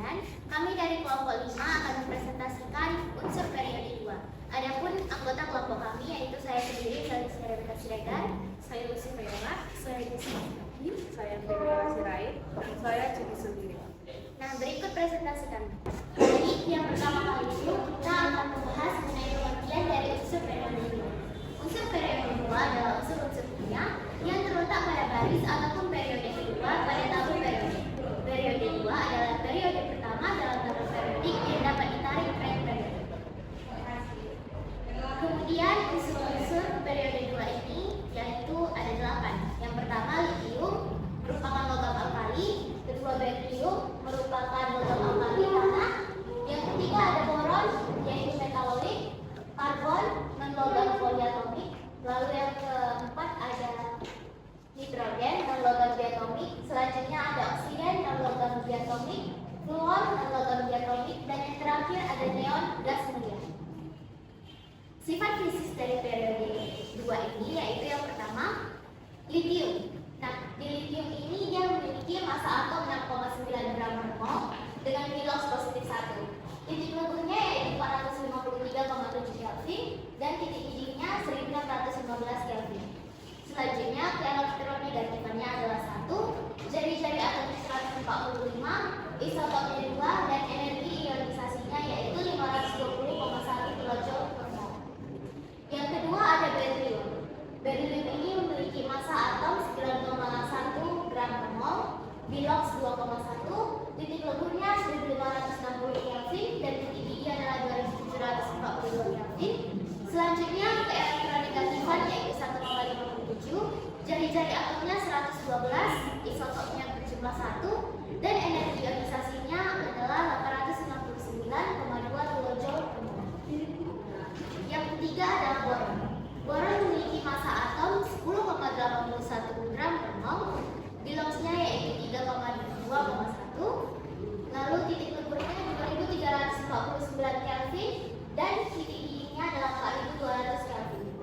kalian, kami dari kelompok 5 akan mempresentasikan unsur periode 2. Adapun anggota kelompok kami yaitu saya sendiri, saya Rebecca Siregar, Saya Lucy Mayora, saya Desi. saya Febiola Sirait, dan saya Ciki Sundiri. Nah, berikut presentasi kami. Jadi, yang pertama kali itu kita akan membahas mengenai pengertian dari unsur periode 2. Unsur periode 2 adalah unsur-unsur kimia yang terletak pada baris ataupun periode kedua pada tabel periode. Periode 2 adalah periode pertama dalam tabel periodik yang dapat ditarik tren periode. Kemudian unsur-unsur periode 2 ini yaitu ada 8. Yang pertama litium merupakan logam alkali, kedua barium merupakan logam alkali tanah, yang ketiga ada boron yaitu metaloid, karbon non-logam poliatomik, lalu yang keempat ada nitrogen non-logam diatomik, selanjutnya ada oksigen non-logam diatomik, fluor non-logam diatomik, dan yang terakhir ada neon gas mulia. Sifat fisis dari periode 2 ini yaitu yang pertama litium. Nah, di litium ini dia memiliki massa atom 6,9 gram per mol dengan nilai positif 1. Titik leburnya yaitu 453,7 Kelvin dan titik didihnya 1615 Kelvin. Selanjutnya elektronegatifannya adalah 1, jari-jari atomnya 145, isotopnya 2, dan energi ionisasinya yaitu 520,1 kJ per mol. Yang kedua ada barium. Barium ini memiliki massa atom 9,1 gram per mol, bilox 2,1, titik leburnya 1560 Kelvin dan titik didih adalah 2742 Kelvin. Selanjutnya ke elektronegatifan yaitu 1,57, jari-jari atomnya 112, isotopnya berjumlah 1, dan energi ionisasinya adalah 869,2 kJ per mol. Yang ketiga adalah boron. Boron memiliki massa atom 10,81 gram per mol, biloxnya yaitu 3,21, lalu titik leburnya 2349 Kelvin dan titik didihnya adalah 4200 Kelvin.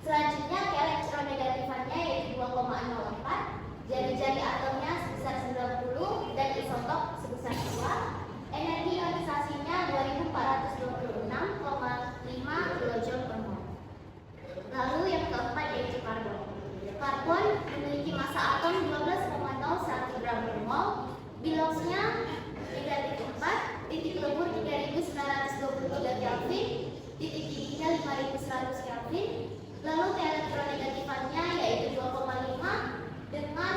Selanjutnya ke elektronegatifannya yaitu 2,04, jari-jari atomnya sebesar 90 dan isotop sebesar 2, energi ionisasinya 2426,5 kJ per mol. Lalu yang keempat yaitu karbon. Karbon memiliki massa atom 12,01 gram per mol, biloxnya negatif 4, titik lebur 3923 Kelvin, titik didihnya 5100 Kelvin. Lalu ke elektronegatifannya yaitu 2,5 dengan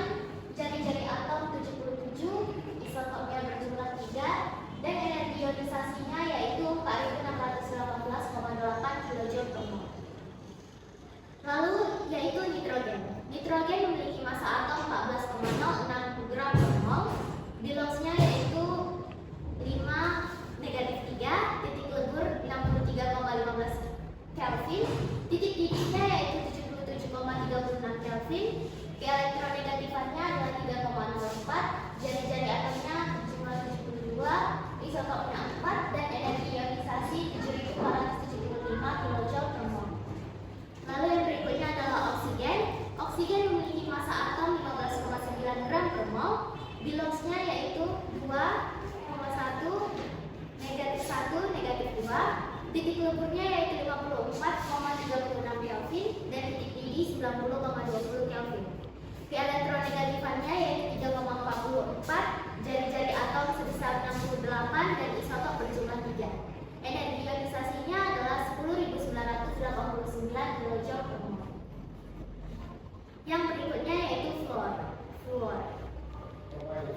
jari-jari atom 77, isotopnya berjumlah 3, dan energi ionisasinya yaitu 4618,8 kJ per mol. Lalu yaitu nitrogen. Nitrogen memiliki massa atom 14,06 gram per mol, biloxnya yaitu 5 negatif 3, titik lebur 63,15 Kelvin, titik didihnya yaitu 77,36 Kelvin. Ke elektronegatifannya adalah 3,04, jari-jari atomnya berjumlah 72, isotopnya 4, dan energi ionisasi 7475 kJ per mol. Lalu yang berikutnya adalah oksigen. Oksigen memiliki massa atom 15,9 gram per mol, biloxnya yaitu 2,1 negatif 1 negatif 2, titik leburnya yaitu 54,36 Kelvin dan titik didih 90,20 Kelvin. Ke elektronegatifannya yaitu 3,44, jari-jari atom sebesar 68 dan isotop berjumlah 3. Energi ionisasinya adalah 10.989 kJ per mol. Yang berikutnya yaitu fluor.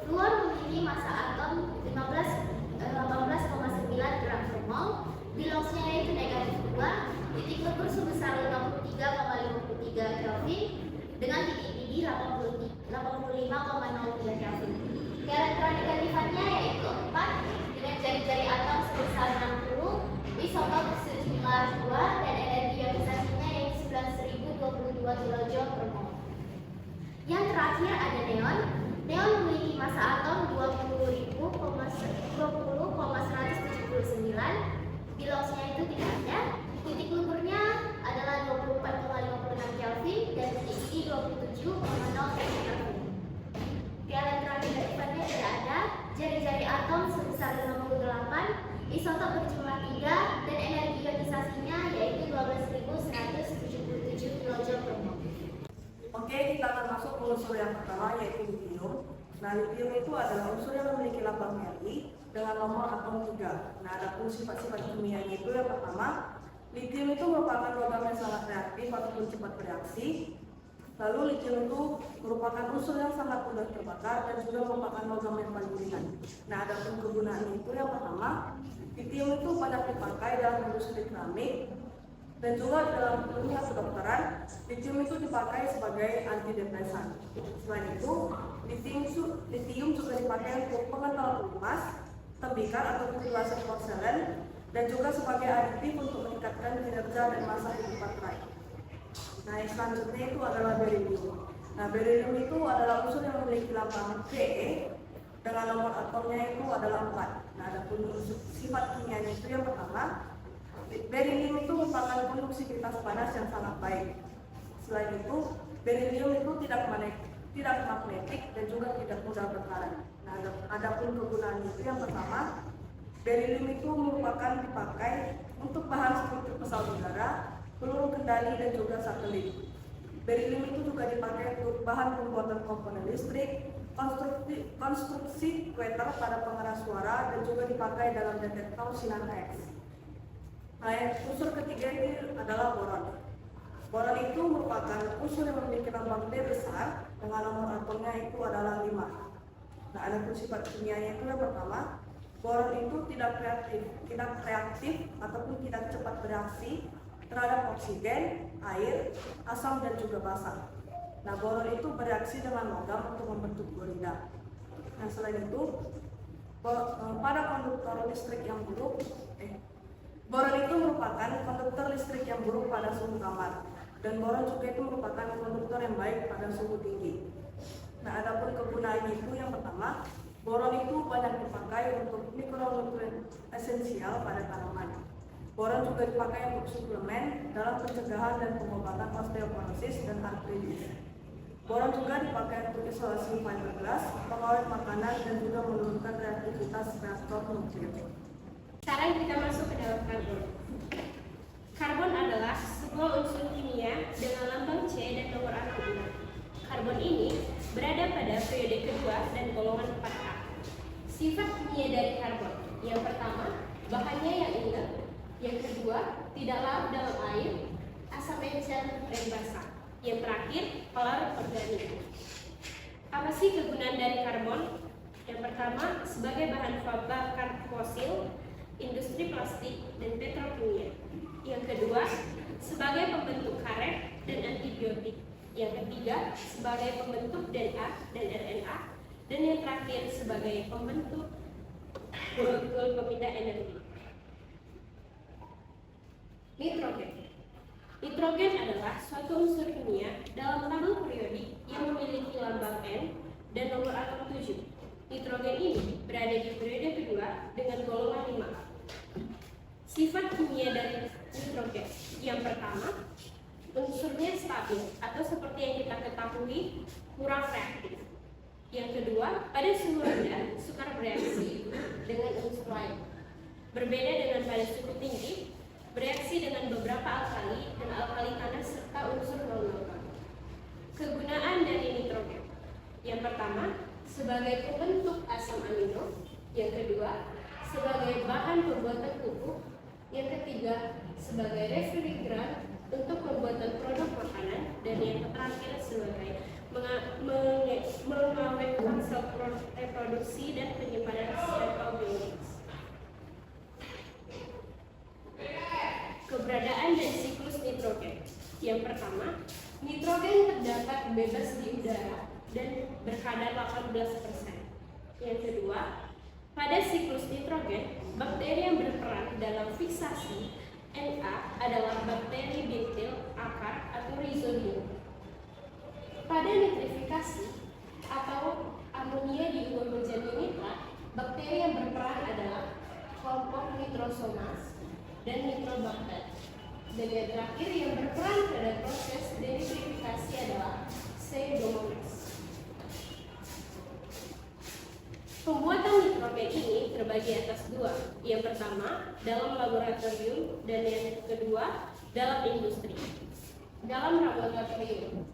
Fluor memiliki massa atom 18,9 gram per mol, biloxnya yaitu negatif 2, titik lebur sebesar 53,53 Kelvin dengan titik didih 85,03 Kelvin. Ke elektronegatifannya yaitu 4 dengan jari-jari atom sebesar 60, isotop sejumlah 2, dan energi ionisasinya yaitu 11.022 kJ per mol. Yang terakhir ada neon. Neon memiliki massa atom 20,179, biloxnya itu tidak ada, titik leburnya adalah 24,56 Kelvin dan titik didih 27,0 Kelvin. Ke elektronegatifannya tidak ada, jari-jari atom sebesar 58, isotop berjumlah 3, dan energi ionisasinya yaitu 12.177 kJ per mol. Oke, kita akan masuk ke unsur yang pertama yaitu litium. Nah, litium itu adalah unsur yang memiliki lambang Li dengan nomor atom 3. Nah, adapun sifat-sifat kimianya itu yang pertama, litium itu merupakan logam yang sangat reaktif ataupun cepat bereaksi. Lalu litium itu merupakan unsur yang sangat mudah terbakar dan juga merupakan logam yang paling ringan. Nah, adapun kegunaannya itu yang pertama, litium itu banyak dipakai dalam industri keramik dan juga dalam dunia kedokteran. Litium itu dipakai sebagai antidepresan. Selain itu, litium juga dipakai untuk pengental emas, tembikar ataupun gelasan porselen, dan juga sebagai aditif untuk meningkatkan kinerja dan masa hidup baterai. Nah, yang selanjutnya itu adalah berilium. Nah, berilium itu adalah unsur yang memiliki lambang Fe dengan nomor atomnya itu adalah 4. Nah, adapun sifat kimianya itu yang pertama, berilium itu merupakan konduksivitas panas yang sangat baik. Selain itu, berilium itu tidak magnetik dan juga tidak mudah berkarat. Nah, adapun kegunaannya itu yang pertama, berilium itu merupakan dipakai untuk bahan seperti pesawat udara, peluru kendali dan juga satelit. Berilium itu juga dipakai untuk bahan pembuatan komponen listrik, konstruksi kueter pada pengeras suara dan juga dipakai dalam detektor sinar X. Nah, yang unsur ketiga ini adalah boron. Boron itu merupakan unsur yang memiliki lambang B besar dengan nomor atomnya itu adalah 5. Nah, adapun sifat kimianya itu yang pertama, boron itu tidak reaktif ataupun tidak cepat bereaksi terhadap oksigen, air, asam dan juga basa. Nah, boron itu bereaksi dengan logam untuk membentuk klorida. Nah, selain itu, pada konduktor listrik yang buruk, boron itu merupakan konduktor listrik yang buruk pada suhu kamar, dan boron juga itu merupakan konduktor yang baik pada suhu tinggi. Nah, adapun kegunaannya itu yang pertama, boron itu banyak dipakai untuk mikronutrien esensial pada tanaman. Boron juga dipakai untuk suplemen dalam pencegahan dan pengobatan osteoporosis dan artritis. Boron juga dipakai untuk isolasi fiberglass, pengawet makanan dan juga menurunkan reaktivitas reaktor nuklir. Sekarang kita masuk ke dalam karbon. Karbon adalah sebuah unsur kimia dengan lambang C dan nomor atom 6. Karbon ini berada pada periode kedua dan golongan 4A. Sifat kimia dari karbon: yang pertama, bahannya yang inert; yang kedua, tidak larut dalam air, asam encer, dan basa; yang terakhir, pelarut organik. Apa sih kegunaan dari karbon? Yang pertama, sebagai bahan bakar fosil, industri plastik, dan petrokimia. Yang kedua, sebagai pembentuk karet dan antibiotik. Yang ketiga, sebagai pembentuk DNA dan RNA. Dan yang terakhir, sebagai pembentuk molekul pemindah energi. Nitrogen. Nitrogen adalah suatu unsur kimia dalam tabel periodik yang memiliki lambang N dan nomor atom 7. Nitrogen ini berada di periode kedua dengan golongan 5A. Sifat kimia dari nitrogen: yang pertama, unsurnya stabil atau seperti yang kita ketahui, kurang reaktif. Yang kedua, pada suhu rendah sukar bereaksi dengan unsur lain. Berbeda dengan pada suhu tinggi, bereaksi dengan beberapa alkali dan alkali tanah serta unsur non-logam. Kegunaan dari nitrogen: yang pertama, sebagai pembentuk asam amino; yang kedua, sebagai bahan pembuatan pupuk; yang ketiga, sebagai refrigeran untuk pembuatan produk makanan; dan yang terakhir, sebagai mengawetkan sel reproduksi dan penyimpanan sel organik. Keberadaan dan siklus nitrogen: yang pertama, nitrogen terdapat bebas di udara dan berkadar 18%. Yang kedua, pada siklus nitrogen, bakteri yang berperan dalam fiksasi Na adalah bakteri bintil akar atau rhizodium. Pada nitrifikasi atau amonia diubah menjadi nitrat, bakteri yang berperan adalah kelompok nitrosomas dan nitrobakter. Dan yang terakhir yang berperan pada proses denitrifikasi adalah Pseudomonas. Pembuatan nitrogen ini terbagi atas dua. Yang pertama dalam laboratorium dan yang kedua dalam industri. Dalam laboratorium,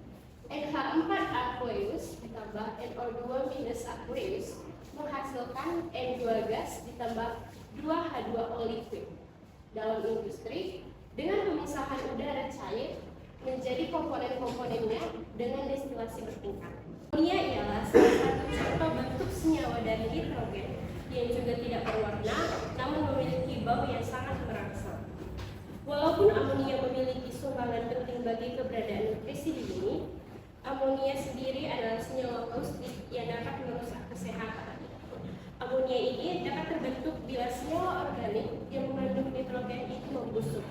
NH4 aqueous ditambah NO2 minus aqueous menghasilkan N2 gas ditambah 2H2O liquid. Dalam industri, dengan pemisahan udara cair menjadi komponen-komponennya dengan destilasi bertingkat. Amonia ialah salah satu contoh bentuk senyawa dari nitrogen yang juga tidak berwarna namun memiliki bau yang sangat merangsang. Walaupun amonia memiliki sumbangan penting bagi keberadaan nutrisi di bumi, amonia sendiri adalah senyawa kaustik yang dapat merusak kesehatan. Amonia ini dapat terbentuk bila senyawa organik yang mengandung nitrogen itu membusuk.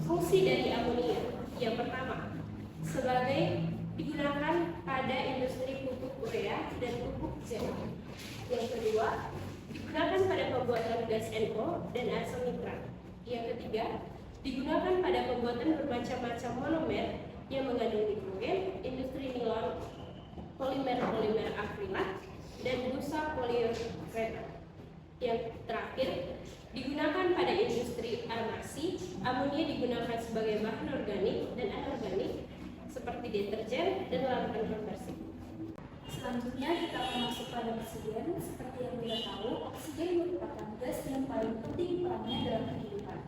Fungsi dari amonia yang pertama, sebagai digunakan pada industri pupuk urea dan pupuk zero. Yang kedua, digunakan pada pembuatan gas NO dan asam nitrat. Yang ketiga, digunakan pada pembuatan bermacam-macam monomer yang mengandung nitrogen, industri nilon, polimer-polimer akrilat, dan busa poliuretana. Yang terakhir, digunakan pada industri farmasi. Amonia digunakan sebagai bahan organik dan anorganik seperti deterjen dan larutan pembersih. Selanjutnya kita akan masuk pada oksigen. Seperti yang kita tahu, oksigen merupakan gas yang paling penting perannya dalam kehidupan.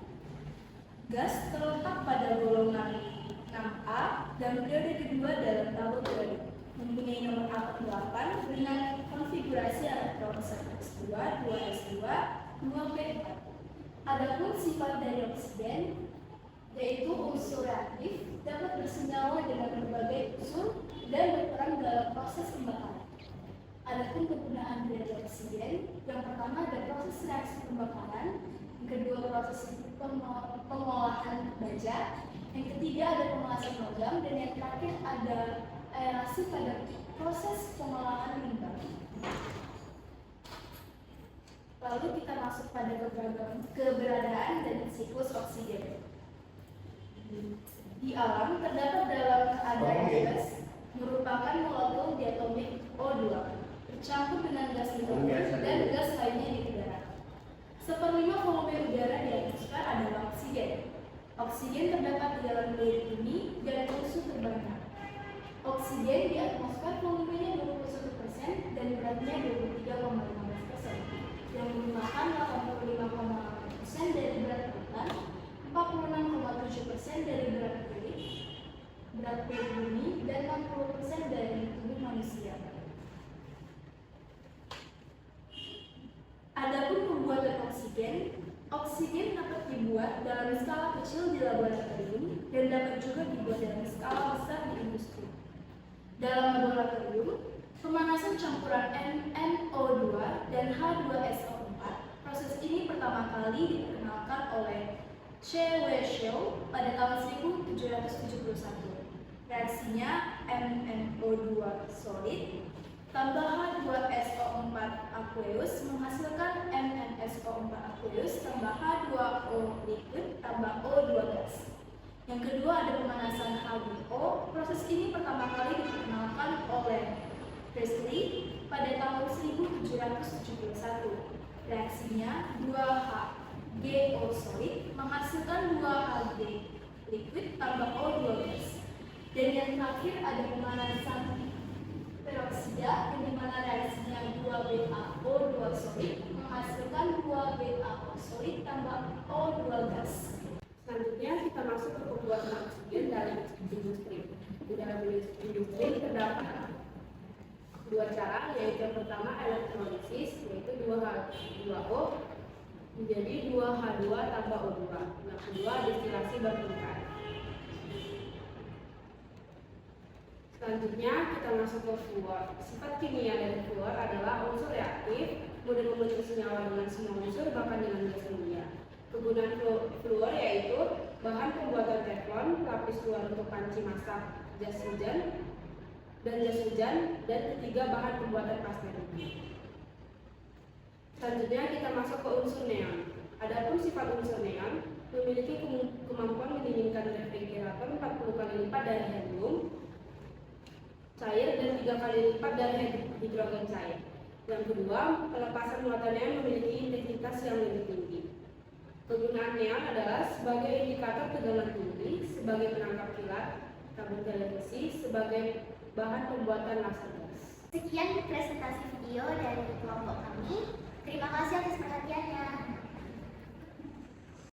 Gas terletak pada golongan 6A dan periode kedua dalam tabel periode. Mempunyai nomor atom 8 dengan konfigurasi elektron 1s2, 2s2, 2p4. Adapun sifat dari oksigen yaitu unsur reaktif, dapat bersenyawa dengan berbagai unsur dan berperan dalam proses pembakaran. Adapun kegunaan dari oksigen, yang pertama ada proses reaksi pembakaran, yang kedua proses pengolahan baja, yang ketiga ada pengelasan logam, dan yang terakhir ada aerasi pada proses pengolahan limbah. Lalu kita masuk pada keberadaan dan siklus oksigen. Di alam terdapat dalam keadaan gas merupakan molekul diatomik O2 bercampur dengan gas hidrogen dan gas lainnya di udara. 1/5 volume udara di atmosfer adalah oksigen. Oksigen terdapat di dalam kulit bumi dan musuh terbanyak. Oksigen di atmosfer volumenya 21% dan beratnya 23,15%, yang menggunakan 85,8% dari berat bulan, 46,7% dari berat kulit bumi, dan 60% dari tubuh manusia. Adapun pembuatan oksigen dapat dibuat dalam skala kecil di laboratorium dan dapat juga dibuat dalam skala besar di industri. Dalam laboratorium, pemanasan campuran NO2 dan H2SO4. Proses ini pertama kali diperkenalkan oleh Chevreul pada tahun 1771. Reaksinya MnO2 solid tambah H2SO4 aqueous menghasilkan MnSO4 aqueous tambah H2O liquid tambah O2 gas. Yang kedua ada pemanasan H2O. Proses ini pertama kali diperkenalkan oleh Priestley pada tahun 1771. Reaksinya 2HgO solid menghasilkan 2Hg liquid tambah O2 gas. Dan yang terakhir ada pemanasan peroksida, yang dimana reaksinya 2BaO2 solid menghasilkan 2BaO solid tambah O2 gas. Selanjutnya kita masuk ke pembuatan oksigen dari industri. Di dalam industri terdapat dua cara, yaitu yang pertama elektrolisis, yaitu 2H2O menjadi 2H2 tambah O2. Yang kedua destilasi bertingkat. Selanjutnya kita masuk ke fluor. Sifat kimia dari fluor adalah unsur reaktif, mudah membentuk senyawa dengan semua unsur bahkan dengan gas mulia. Kegunaan fluor yaitu bahan pembuatan teflon, lapis luar untuk panci masak, jas hujan, dan ketiga bahan pembuatan pasteurisasi. Selanjutnya kita masuk ke unsur neon. Adapun sifat unsur neon memiliki kemampuan mendinginkan refrigerator 40 kali lipat dari helium cair dan 3 kali lipat dari hidrogen cair. Yang kedua, pelepasan muatan neon memiliki intensitas yang lebih tinggi. Kegunaan neon adalah sebagai indikator tegangan tinggi, sebagai penangkap kilat, tabung televisi, sebagai bahan pembuatan laser gas. Sekian presentasi video